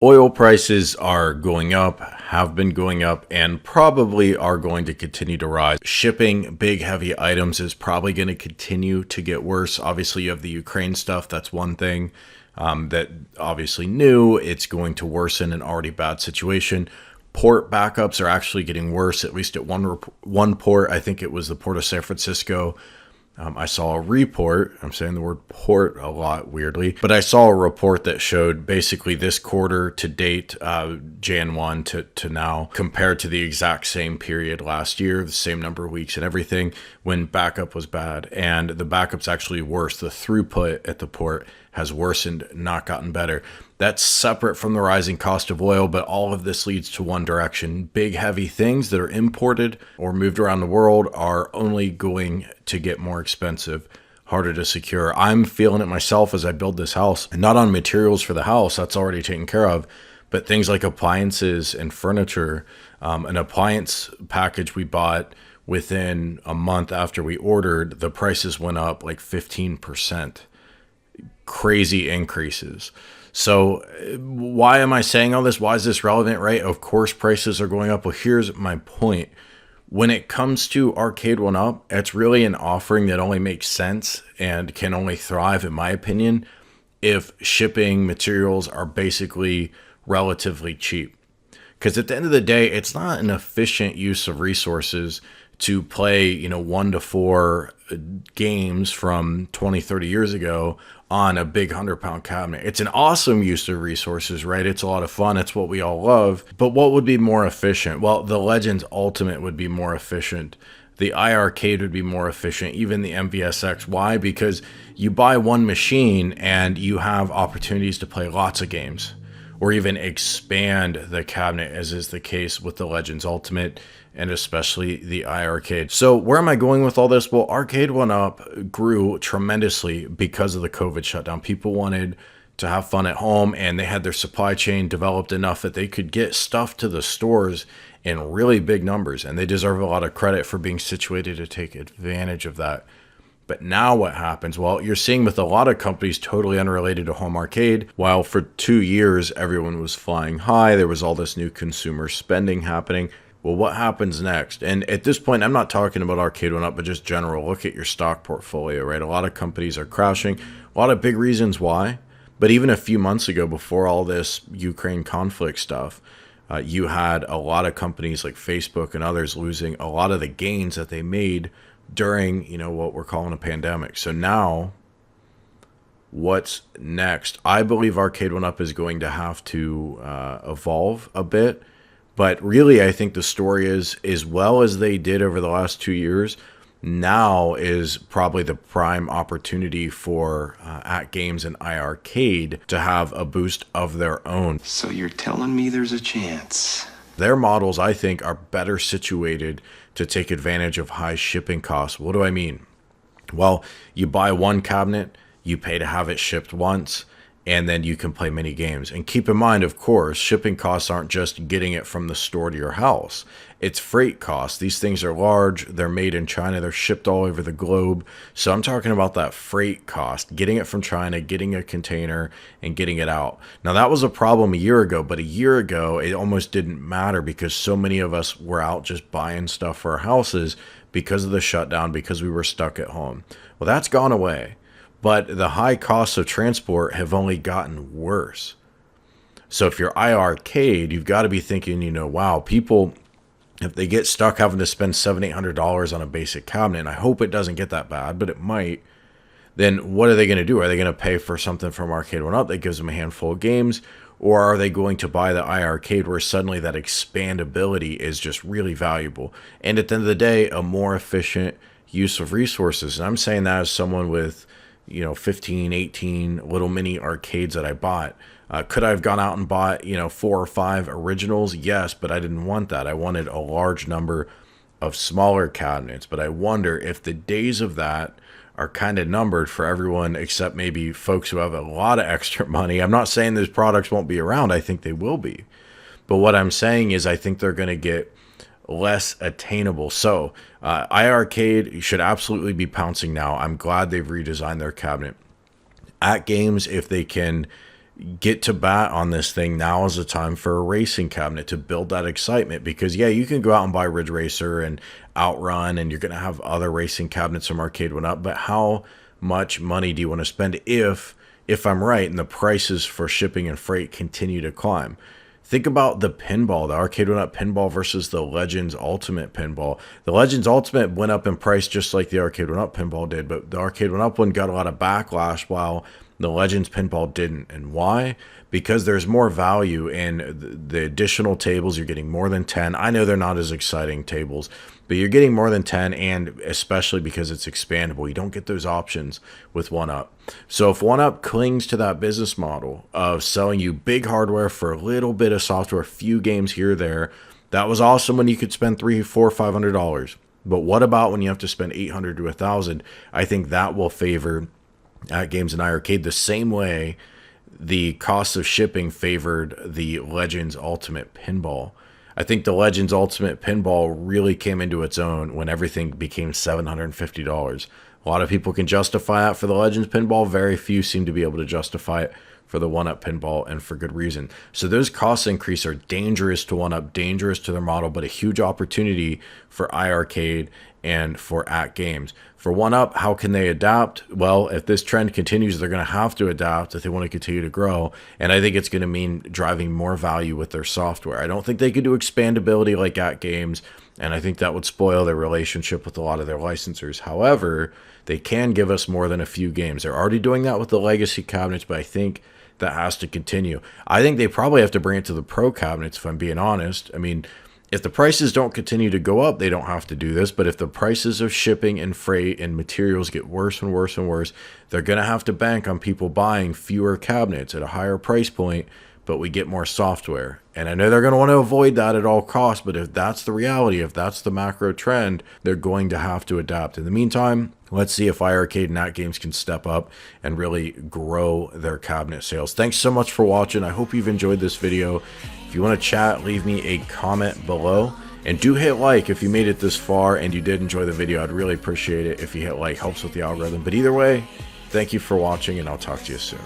Oil prices are going up, have been going up, and probably are going to continue to rise. Shipping big, heavy items is probably going to continue to get worse. Obviously, you have the Ukraine stuff. That's one thing that obviously new. It's going to worsen an already bad situation. Port backups are actually getting worse, at least at one port. I think it was the port of San Francisco. I saw a report, I'm saying the word port a lot weirdly, but I saw a report that showed basically this quarter to date, Jan 1 to now, compared to the exact same period last year, the same number of weeks and everything, when backup was bad. And the backup's actually worse. The throughput at the port has worsened, not gotten better. That's separate from the rising cost of oil, but all of this leads to one direction. Big, heavy things that are imported or moved around the world are only going to get more expensive, harder to secure. I'm feeling it myself as I build this house, and not on materials for the house, that's already taken care of, but things like appliances and furniture. An appliance package we bought within a month after we ordered, the prices went up like 15%. Crazy increases. So why am I saying all this? Why is this relevant, right? Of course, prices are going up. Well, here's my point. When it comes to Arcade 1-Up, it's really an offering that only makes sense and can only thrive, in my opinion, if shipping materials are basically relatively cheap. Because at the end of the day, it's not an efficient use of resources to play, 1 to 4 games from 20, 30 years ago on a big 100-pound cabinet. It's an awesome use of resources, right? It's a lot of fun. It's what we all love. But what would be more efficient? Well, the Legends Ultimate would be more efficient. The iiRcade would be more efficient, even the MVSX. Why? Because you buy one machine and you have opportunities to play lots of games, or even expand the cabinet, as is the case with the Legends Ultimate and especially the iiRcade. So where am I going with all this? Well, Arcade 1-Up grew tremendously because of the COVID shutdown. People wanted to have fun at home, and they had their supply chain developed enough that they could get stuff to the stores in really big numbers, and they deserve a lot of credit for being situated to take advantage of that. But now what happens? Well, you're seeing with a lot of companies totally unrelated to home arcade, while for 2 years everyone was flying high, there was all this new consumer spending happening. Well, what happens next? And at this point, I'm not talking about Arcade 1-Up, but just general. Look at your stock portfolio, right? A lot of companies are crashing. A lot of big reasons why. But even a few months ago, before all this Ukraine conflict stuff, you had a lot of companies like Facebook and others losing a lot of the gains that they made during, what we're calling a pandemic. So now, what's next? I believe Arcade 1-Up is going to have to evolve a bit. But really, I think the story is, as well as they did over the last 2 years, now is probably the prime opportunity for AtGames and iiRcade to have a boost of their own. So you're telling me there's a chance? Their models, I think, are better situated to take advantage of high shipping costs. What do I mean? Well, you buy one cabinet, you pay to have it shipped once, and then you can play mini games. And keep in mind, of course, shipping costs aren't just getting it from the store to your house. It's freight costs. These things are large. They're made in China. They're shipped all over the globe. So I'm talking about that freight cost, getting it from China, getting a container, and getting it out. Now, that was a problem a year ago, but a year ago, it almost didn't matter because so many of us were out just buying stuff for our houses because of the shutdown, because we were stuck at home. Well, that's gone away. But the high costs of transport have only gotten worse. So if you're iiRcade, you've got to be thinking, wow, people, if they get stuck having to spend $700, $800 on a basic cabinet, and I hope it doesn't get that bad, but it might, then what are they going to do? Are they going to pay for something from Arcade 1-Up that gives them a handful of games? Or are they going to buy the iiRcade where suddenly that expandability is just really valuable? And at the end of the day, a more efficient use of resources. And I'm saying that as someone with 15, 18 little mini arcades that I bought. Could I have gone out and bought, 4 or 5 originals? Yes, but I didn't want that. I wanted a large number of smaller cabinets. But I wonder if the days of that are kind of numbered for everyone except maybe folks who have a lot of extra money. I'm not saying those products won't be around. I think they will be. But what I'm saying is I think they're going to get less attainable. So iiRcade should absolutely be pouncing now. I'm glad they've redesigned their cabinet. AtGames, if they can get to bat on this thing. Now is the time for a racing cabinet to build that excitement, because yeah, you can go out and buy Ridge Racer and Outrun, and you're going to have other racing cabinets from Arcade 1UP, but how much money do you want to spend if I'm right and the prices for shipping and freight continue to climb? Think about the pinball, the Arcade 1UP pinball versus the Legends Ultimate pinball. The Legends Ultimate went up in price just like the Arcade 1UP pinball did, but the Arcade 1UP one got a lot of backlash while the Legends pinball didn't. And why? Because there's more value in the additional tables. You're getting more than 10. I know they're not as exciting tables, but you're getting more than 10, and especially because it's expandable. You don't get those options with 1UP. So if 1UP clings to that business model of selling you big hardware for a little bit of software, a few games here or there, that was awesome when you could spend $300, $400, $500. But what about when you have to spend $800 to $1,000? I think that will favor AtGames and iiRcade the same way the cost of shipping favored the Legends Ultimate pinball. I think the Legends Ultimate pinball really came into its own when everything became $750. A lot of people can justify that for the Legends pinball. Very few seem to be able to justify it for the 1UP pinball, and for good reason. So those cost increases are dangerous to 1UP, dangerous to their model, but a huge opportunity for iiRcade and for AtGames. For 1UP, how can they adapt? Well, if this trend continues, they're going to have to adapt if they want to continue to grow. And I think it's going to mean driving more value with their software. I don't think they could do expandability like AtGames, and I think that would spoil their relationship with a lot of their licensors. However, they can give us more than a few games. They're already doing that with the legacy cabinets, but I think that has to continue. I think they probably have to bring it to the pro cabinets, if I'm being honest. I mean, if the prices don't continue to go up, they don't have to do this. But if the prices of shipping and freight and materials get worse and worse and worse, they're going to have to bank on people buying fewer cabinets at a higher price point, but we get more software. And I know they're going to want to avoid that at all costs, but if that's the reality, if that's the macro trend, they're going to have to adapt. In the meantime, let's see if iiRcade and AtGames can step up and really grow their cabinet sales. Thanks so much for watching. I hope you've enjoyed this video. If you want to chat, leave me a comment below. And do hit like if you made it this far and you did enjoy the video. I'd really appreciate it if you hit like. Helps with the algorithm. But either way, thank you for watching, and I'll talk to you soon.